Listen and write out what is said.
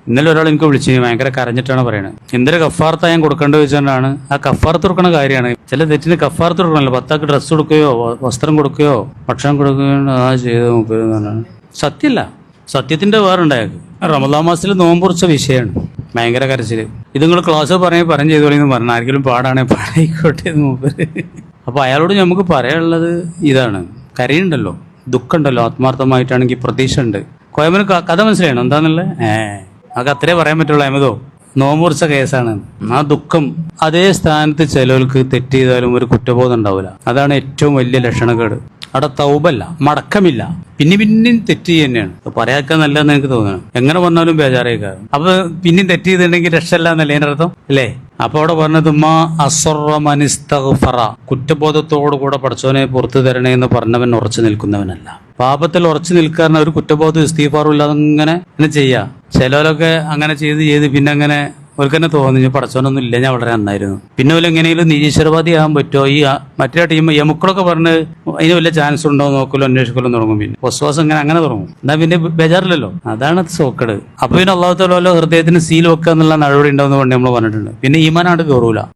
ഇന്നലെ ഒരാൾ എനിക്ക് വിളിച്ചു ഭയങ്കര കരഞ്ഞിട്ടാണ് പറയുന്നത്. എന്തൊരു കഫാർത്ത ഞാൻ കൊടുക്കേണ്ടത് വെച്ചുകൊണ്ടാണ്. ആ കഫാർത്ത് കൊടുക്കുന്ന കാര്യമാണ്. ചില തെറ്റിന് കഫാർത്ത് കൊടുക്കണല്ലോ. ഭർത്താക്ക് ഡ്രസ്സ് കൊടുക്കുകയോ വസ്ത്രം കൊടുക്കുകയോ ഭക്ഷണം കൊടുക്കുകയോ ചെയ്ത് മുപ്പത് സത്യമല്ല. സത്യത്തിന്റെ വേറുണ്ടായത് റമദാൻ മാസത്തിൽ നോമ്പുറിച്ച വിഷയമാണ്. ഭയങ്കര കരച്ചില്. ഇത് നിങ്ങൾ ക്ലാസ് പറഞ്ഞു ചെയ്തോളിന്ന് പറഞ്ഞു. ആരെങ്കിലും പാടാണെങ്കിൽ പാടായിക്കോട്ടെ എന്ന് മൂപ്പര്. അപ്പൊ അയാളോട് നമുക്ക് പറയാനുള്ളത് ഇതാണ്. കരയുണ്ടല്ലോ, ദുഃഖമുണ്ടല്ലോ, ആത്മാർത്ഥമായിട്ടാണെങ്കിൽ പ്രതീക്ഷ ഉണ്ട്. കോയമ്പന് കഥ മനസ്സിലാണോ എന്താന്നുള്ളത്? നമുക്ക് അത്രേ പറയാൻ പറ്റുള്ളൂ. അഹമ്മദോ, നോമ്പുറിച്ച കേസാണ്. ആ ദുഃഖം അതേ സ്ഥാനത്ത് ചിലവർക്ക് തെറ്റ് ചെയ്താലും ഒരു കുറ്റബോധം ഉണ്ടാവില്ല. അതാണ് ഏറ്റവും വലിയ ലക്ഷണക്കേട്. അവിടെ തൗബല്ല, മടക്കമില്ല, പിന്നെയും തെറ്റ് തന്നെയാണ്. പറയാക്കാൻ നല്ലതെന്ന് എനിക്ക് തോന്നുന്നു. എങ്ങനെ പറഞ്ഞാലും ബേജാറേക്കാറ്. അപ്പൊ പിന്നെയും തെറ്റ് ചെയ്തിട്ടുണ്ടെങ്കിൽ രക്ഷല്ല എന്നല്ലേ അതിന്റെ അർത്ഥം അല്ലേ? അപ്പൊ അവിടെ പറഞ്ഞത് മാ അസ്റമനിസ്തഗ്ഫറ, കുറ്റബോധത്തോടു കൂടെ പഠിച്ചവനെ പുറത്തു തരണേ എന്ന് പറഞ്ഞവൻ ഉറച്ചു നിൽക്കുന്നവനല്ല. പാപത്തിൽ ഉറച്ചു നിൽക്കാൻ ഒരു കുറ്റബോധം ഇസ്തിഗ്ഫാറും ഇല്ലാതെ ഇങ്ങനെ ചെയ്യാ. ചിലവരൊക്കെ അങ്ങനെ ചെയ്ത് പിന്നെ അങ്ങനെ അവർക്ക് തന്നെ തോന്നി പടച്ചവനൊന്നും ഇല്ല, ഞാൻ വളരെ നന്നായിരുന്നു. പിന്നെ വല്ല എങ്ങനെയെങ്കിലും നിരീശ്വരവാദി ആകാൻ പറ്റുമോ? ഈ മറ്റേ ടീം യമുക്കളൊക്കെ പറഞ്ഞ് അതിന് വല്ല ചാൻസ് ഉണ്ടോ നോക്കലോ അന്വേഷിക്കലോ തുടങ്ങും. പിന്നെ വസ്വാസം അങ്ങനെ തുടങ്ങും. എന്നാ പിന്നെ ബേജാറില്ലല്ലോ. അതാണ് സോക്കട്. അപ്പൊ പിന്നെ അള്ളാഹു തആല ഹൃദയത്തിന് സീൽ വെക്കുക എന്നുള്ള നടപടി ഉണ്ടാവുന്ന വേണ്ടി നമ്മൾ പറഞ്ഞിട്ടുണ്ട്. പിന്നെ ഈമാനാണ്ട് കയറൂല.